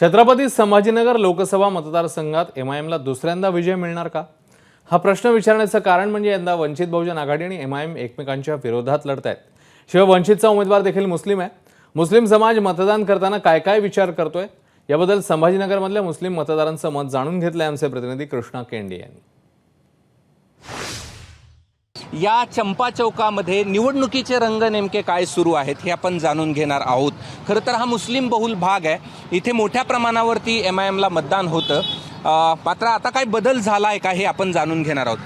छत्रपती संभाजीनगर लोकसभा मतदारसंघात एमआयएमला दुसऱ्यांदा विजय मिळणार का? हा प्रश्न विचारण्याचं कारण म्हणजे यंदा वंचित बहुजन आघाडी आणि एमआयएम एकमेकांच्या विरोधात लढतायत. शिवाय वंचितचा उमेदवार देखील मुस्लिम आहे. मुस्लिम समाज मतदान करताना काय काय विचार करतोय याबद्दल संभाजीनगरमधल्या मुस्लिम मतदारांचं मत जाणून घेतलंय आमचे प्रतिनिधी कृष्णा केंडे यांनी. या चंपा चौकामध्ये निवडणुकीचे रंग नेमके काय सुरू आहेत हे आपण जाणून घेणार आहोत. खरं तर हा मुस्लिम बहुल भाग आहे. इथे मोठ्या प्रमाणावरती एमआयएमला मतदान होतं. मात्र आता काय बदल झाला आहे का हे आपण जाणून घेणार आहोत.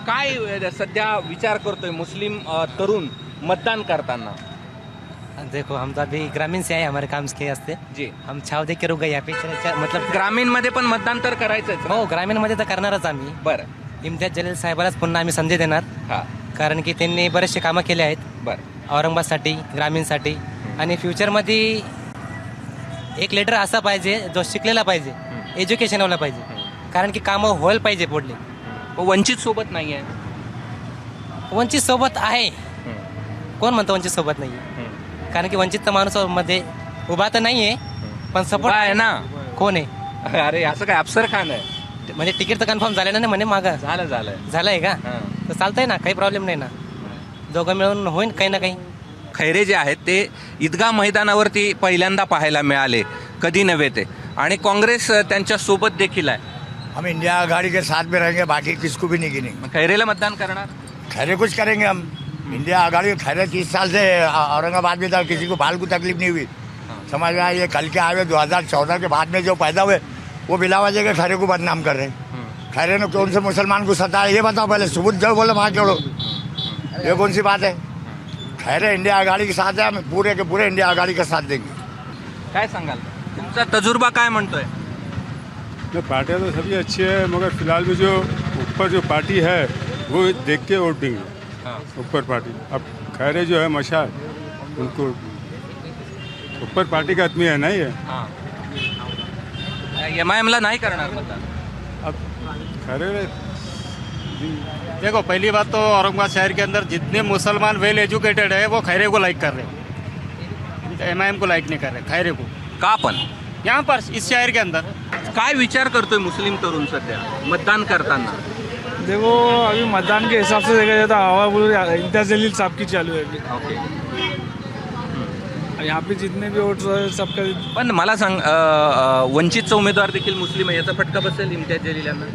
काय सध्या विचार करतोय मुस्लिम तरुण मतदान करताना? देखो हम तो अभी ग्रामीण से आए, हमारे काम के वास्ते जी हम छाव देख के रुक गए यहाँ पे. मतलब ग्रामीण मध्ये पण मतदान तर करायचंच. हो, ग्रामीण मध्ये तर करणारच आम्ही. बरं. इम्तियाज जलील साहेबालाच पुन्हा आम्ही संधी देणार. हां. कारण की त्यांनी बरेचसे कामं केले आहेत बरं. औरंगाबादसाठी, ग्रामीणसाठी. आणि फ्युचरमध्ये एक लीडर असा पाहिजे जो शिकलेला पाहिजे, एज्युकेशनवाला पाहिजे. कारण की कामं व्हायला पाहिजे पुढले. वंचित सोबत नाही आहे. वंचित सोबत आहे. कोण म्हणतं वंचित सोबत नाही आहे? कारण की वंचितचा माणूस मध्ये उभा तर नाही आहे, पण सपोर्ट आहे ना. कोण आहे? अरे असं काय अफसर खान आहे? म्हणजे तिकीट तर कन्फर्म झालं ना म्हणे मागं. झालंय का? तर चालतंय ना, काही प्रॉब्लेम नाही ना. दोघं मिळून होईल काही ना काही. खैरे जे आहेत ते ईदगाह मैदानावरती पहिल्यांदा पाहायला मिळाले, कधी नव्हे ते. आणि काँग्रेस त्यांच्या सोबत देखील आहे. हम इंडिया आघाड़ी के साथ में रहेंगे, बाकी किसको भी नहीं गिनेंगे. खैरेला मतदान करणार? खैरे कुछ करेंगे हम. इंडिया आघाड़ी खैरे 30 साल से औरंगाबाद में था, किसी को बाल को तकलीफ नहीं हुई. समझ में आया. ये कल के आए हुए 2014 के बाद में जो पैदा हुए वो बिलावा जगह खैरे को बदनाम कर रहे हैं. खैरे ने कौन से मुसलमान को सताया ये बताओ पहले. सबूत जो बोले वहाँ जोड़ो. ये कौन सी बात है? खैरे इंडिया आघाड़ी के साथ है, हम पूरे के पूरे इंडिया आघाड़ी का साथ देंगे. काय सांगाल? तुमचा तजुर्बा काय म्हणतोय? पार्टियाँ तो सभी अच्छी है, मगर फिलहाल में जो ऊपर जो पार्टी है वो देख के वोट देंगे. ऊपर पार्टी. अब खैरे जो है मशाल, उनको ऊपर पार्टी का आदमी है नहीं है. एमआयएमला नाही करणार मतदान. अब खैरे देखो, पहली बात तो औरंगाबाद शहर के अंदर जितने मुसलमान वेल एजुकेटेड है वो खैरे को लाइक कर रहे हैं, एमआईएम को लाइक नहीं कर रहे. खैरे को का पण यहाँ पर इस शहर के अंदर काय विचार करतोय मुस्लिम तरुण सध्या मतदान करताना? देखो, अभी मतदान के हिसाब से देखा जाए तो हवा बोलो इम्तियाज जलील साहब की चालू है अभी. ओके. यहाँ पे जितने भी वोट सबका. पण मला सांग, वंचितचा उमेदवार देखील मुस्लिम आहे, याचा फटका बसेल इम्तियाज जलील यांना?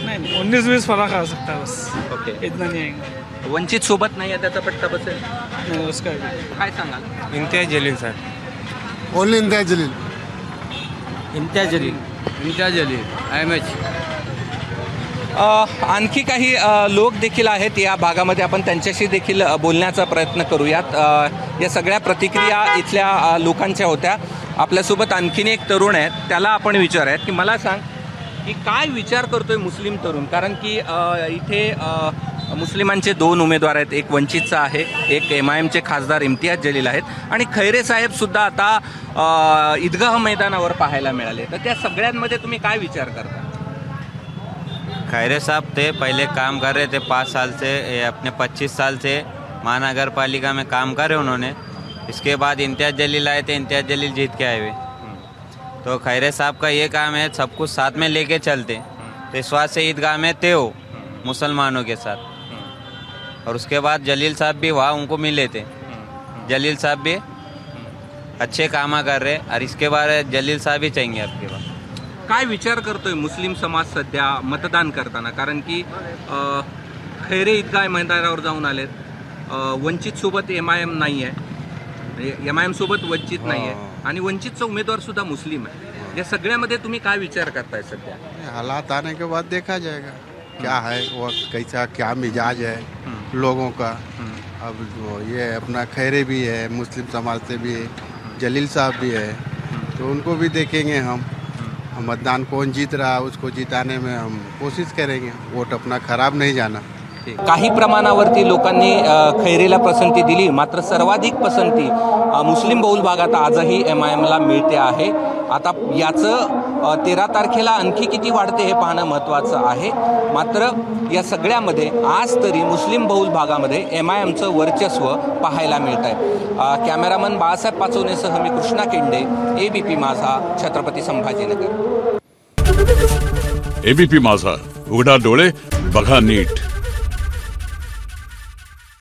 नहीं, 19-20 फर्क आ सकता है बस. ओके. इतना नहीं आएंगे. वंचित सोबत नाही आहे त्याचा फटका बसेल? नहीं, उसका भी. काय सांगाल? Imtiaz Jaleel sir. Only Imtiaz Jaleel. Imtiaz Jaleel. Imtiaz Jaleel IMH. आणखी काही लोक देखील आहेत या भागामध्ये, आपण त्यांच्याशी देखील बोलण्याचा प्रयत्न करूयात. या सगळ्या प्रतिक्रिया इथल्या लोकांच्या होत्या. आपल्यासोबत आणखीन एक तरुण आहेत, त्याला आपण विचारूयात की मला सांग की काय विचार करतोय मुस्लिम तरुण. कारण की इथे मुस्लिमांचे 2 उमेदवार आहेत. एक वंचितचा आहे, एक एमआयएमचे खासदार इम्तियाज जलील आहेत, आणि खैरे साहेब सुद्धा आता ईदगाह मैदानावर पाहायला मिळाले. तर त्या सगळ्यांमध्ये तुम्ही काय विचार करता? खैरे साहब थे, पहले काम कर रहे थे 5 साल से, ये अपने 25 साल से महानगर पालिका में काम करे उन्होंने. इसके बाद इम्तियाज जलील आए थे, इम्तियाज जलील जीत के आए हुए. तो खैरे साहब का ये काम है सब कुछ साथ में लेके चलते. तो इस बात से ईदगाह में थे वो मुसलमानों के साथ. और उसके बाद जलील साहब भी वहाँ उनको मिले थे. जलील साहब भी अच्छे काम कर रहे, और इसके बाद जलील साहब ही चाहिए आपके पास. काय विचार करतोय मुस्लिम समाज सध्या मतदान करताना? कारण की खैरे ईदगाह मैदानावर जाऊन आलेत. वंचित सोबत एमआयएम नाही आहे, एमआयएम सोबत वंचित नाही आहे, आणि वंचितचा उमेदवार सुद्धा मुस्लिम आहे. या सगळ्यामध्ये तुम्ही काय विचार करताय सध्या? हालात आने के बाद देखा जाएगा क्या है वक्त, कैसा क्या मिजाज है लोगों का. अब ये अपना खैरे भी है, मुस्लिम समाज से भी है, जलील साहब भी है, तो उनको भी देखेंगे हम. मतदान कौन जीत रहा है उसको जिताने में हम कोशिश करेंगे. वोट अपना खराब नहीं जाना. काही प्रमाणावरती लोकांनी खैरेला पसंती दिली, मात्र सर्वाधिक पसंती मुस्लिम बहुल भागात आजही एमआयएमला मिळते आहे. आता याचं 13 तारखेला आणखी किती वाढते हे पाहणं महत्त्वाचं आहे. मात्र या सगळ्यामध्ये आज तरी मुस्लिम बहुल भागामध्ये MIMचं वर्चस्व पाहायला मिळत आहे. कॅमेरामन बाळासाहेब पाचवणेसह मी कृष्णा केंडे, ABP माझा, छत्रपती संभाजीनगर. ABP माझा, उघडा डोळे बघा नीट.